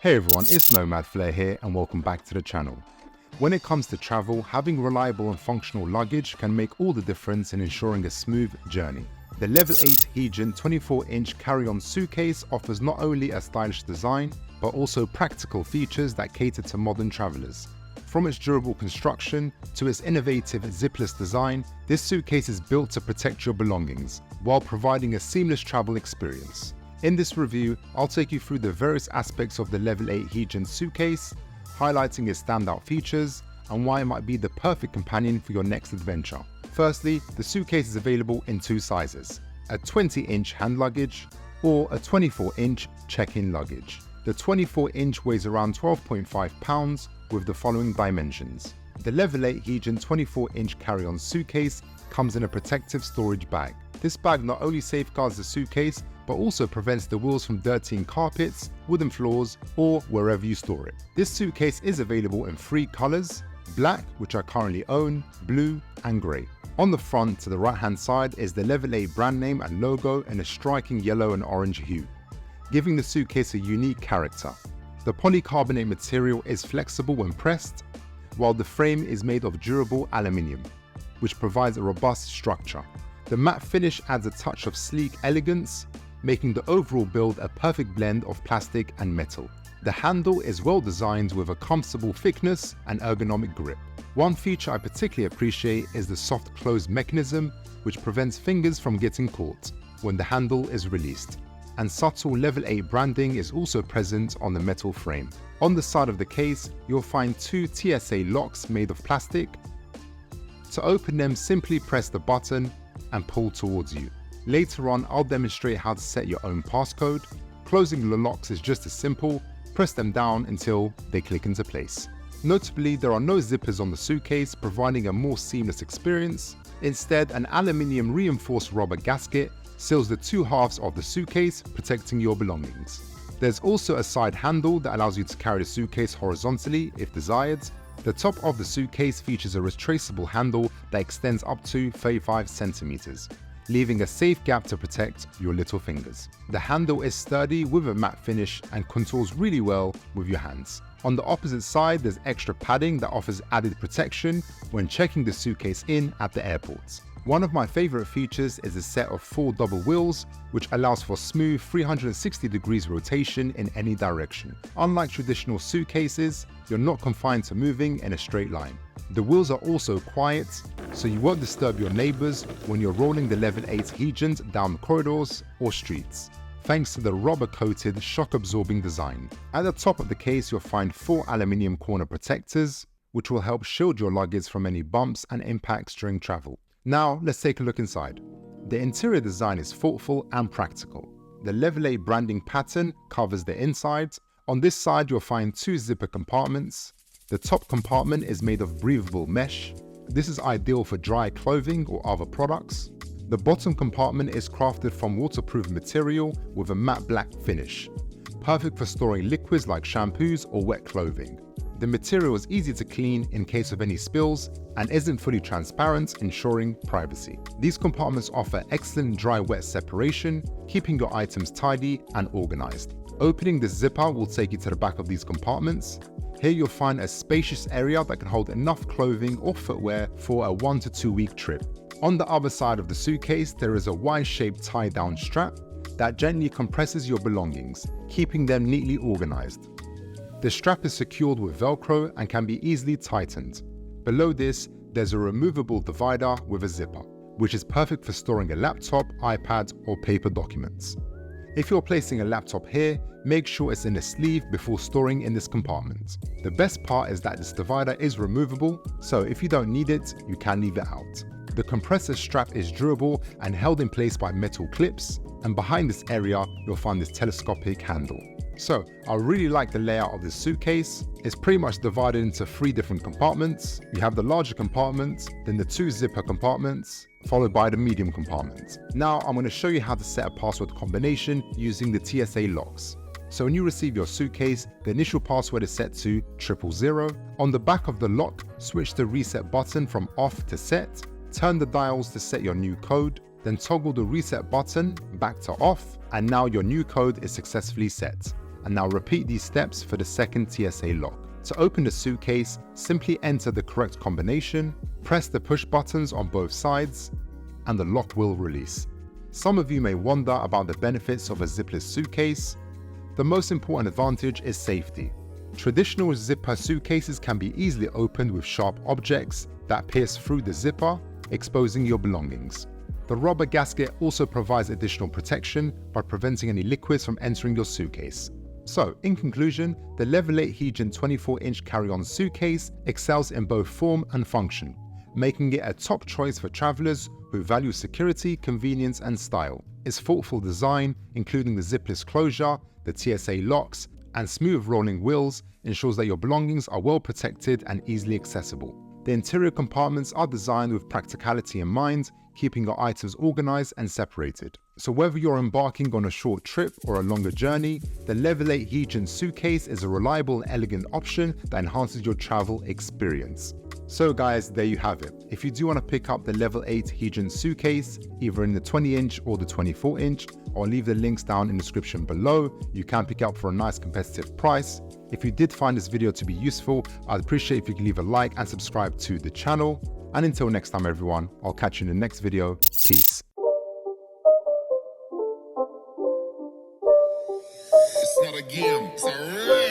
Hey everyone, it's Nomad Flair here and welcome back to the channel. When it comes to travel, having reliable and functional luggage can make all the difference in ensuring a smooth journey. The Level 8 Hegent 24-inch carry-on suitcase offers not only a stylish design, but also practical features that cater to modern travelers. From its durable construction to its innovative zipless design, this suitcase is built to protect your belongings, while providing a seamless travel experience. In this review, I'll take you through the various aspects of the Level 8 Hegent suitcase, highlighting its standout features and why it might be the perfect companion for your next adventure. Firstly, the suitcase is available in two sizes, a 20-inch hand luggage or a 24-inch check-in luggage. The 24-inch weighs around 12.5 pounds with the following dimensions. The Level 8 Hegent 24-inch carry-on suitcase comes in a protective storage bag. This bag not only safeguards the suitcase, but also prevents the wheels from dirtying carpets, wooden floors, or wherever you store it. This suitcase is available in three colors: black, which I currently own, blue, and grey. On the front to the right hand side is the Level 8 brand name and logo in a striking yellow and orange hue, giving the suitcase a unique character. The polycarbonate material is flexible when pressed, while the frame is made of durable aluminium, which provides a robust structure. The matte finish adds a touch of sleek elegance, making the overall build a perfect blend of plastic and metal. The handle is well designed with a comfortable thickness and ergonomic grip. One feature I particularly appreciate is the soft close mechanism, which prevents fingers from getting caught when the handle is released. And subtle Level 8 branding is also present on the metal frame. On the side of the case, you'll find two TSA locks made of plastic. To open them, simply press the button and pull towards you. Later on, I'll demonstrate how to set your own passcode. Closing the locks is just as simple. Press them down until they click into place. Notably, there are no zippers on the suitcase, providing a more seamless experience. Instead, an aluminium reinforced rubber gasket seals the two halves of the suitcase, protecting your belongings. There's also a side handle that allows you to carry the suitcase horizontally if desired. The top of the suitcase features a retraceable handle that extends up to 35 centimeters, leaving a safe gap to protect your little fingers. The handle is sturdy with a matte finish and contours really well with your hands. On the opposite side, there's extra padding that offers added protection when checking the suitcase in at the airport. One of my favorite features is a set of 4 double wheels, which allows for smooth 360 degrees rotation in any direction. Unlike traditional suitcases, you're not confined to moving in a straight line. The wheels are also quiet, so you won't disturb your neighbors when you're rolling the Level 8 Hegent down corridors or streets, thanks to the rubber-coated, shock-absorbing design. At the top of the case, you'll find 4 aluminium corner protectors, which will help shield your luggage from any bumps and impacts during travel. Now, let's take a look inside. The interior design is thoughtful and practical. The Level 8 branding pattern covers the inside. On this side, you'll find 2 zipper compartments. The top compartment is made of breathable mesh. This is ideal for dry clothing or other products. The bottom compartment is crafted from waterproof material with a matte black finish, perfect for storing liquids like shampoos or wet clothing. The material is easy to clean in case of any spills and isn't fully transparent, ensuring privacy. These compartments offer excellent dry-wet separation, keeping your items tidy and organized. Opening the zipper will take you to the back of these compartments. Here you'll find a spacious area that can hold enough clothing or footwear for a 1 to 2 week trip. On the other side of the suitcase, there is a Y-shaped tie-down strap that gently compresses your belongings, keeping them neatly organized. The strap is secured with Velcro and can be easily tightened. Below this, there's a removable divider with a zipper, which is perfect for storing a laptop, iPad, or paper documents. If you're placing a laptop here, make sure it's in a sleeve before storing in this compartment. The best part is that this divider is removable, so if you don't need it, you can leave it out. The compressor strap is durable and held in place by metal clips, and behind this area, you'll find this telescopic handle. So, I really like the layout of this suitcase. It's pretty much divided into 3 different compartments. You have the larger compartment, then the 2 zipper compartments, followed by the medium compartment. Now, I'm going to show you how to set a password combination using the TSA locks. So when you receive your suitcase, the initial password is set to 000. On the back of the lock, switch the reset button from off to set. Turn the dials to set your new code. Then toggle the reset button back to off, and now your new code is successfully set. And now repeat these steps for the second TSA lock. To open the suitcase, simply enter the correct combination, press the push buttons on both sides, and the lock will release. Some of you may wonder about the benefits of a zipless suitcase. The most important advantage is safety. Traditional zipper suitcases can be easily opened with sharp objects that pierce through the zipper, exposing your belongings. The rubber gasket also provides additional protection by preventing any liquids from entering your suitcase. So, in conclusion, the Level 8 Hegent 24-inch carry-on suitcase excels in both form and function, making it a top choice for travelers who value security, convenience, and style. Its thoughtful design, including the zipless closure, the TSA locks, and smooth rolling wheels, ensures that your belongings are well protected and easily accessible. The interior compartments are designed with practicality in mind, keeping your items organized and separated. So whether you're embarking on a short trip or a longer journey, the Level 8 Hegent suitcase is a reliable and elegant option that enhances your travel experience. So guys, there you have it. If you do want to pick up the Level 8 Hegent suitcase, either in the 20-inch or the 24-inch, I'll leave the links down in the description below. You can pick up for a nice competitive price. If you did find this video to be useful, I'd appreciate if you could leave a like and subscribe to the channel. And until next time everyone, I'll catch you in the next video. Peace. It's not a game, it's a rap.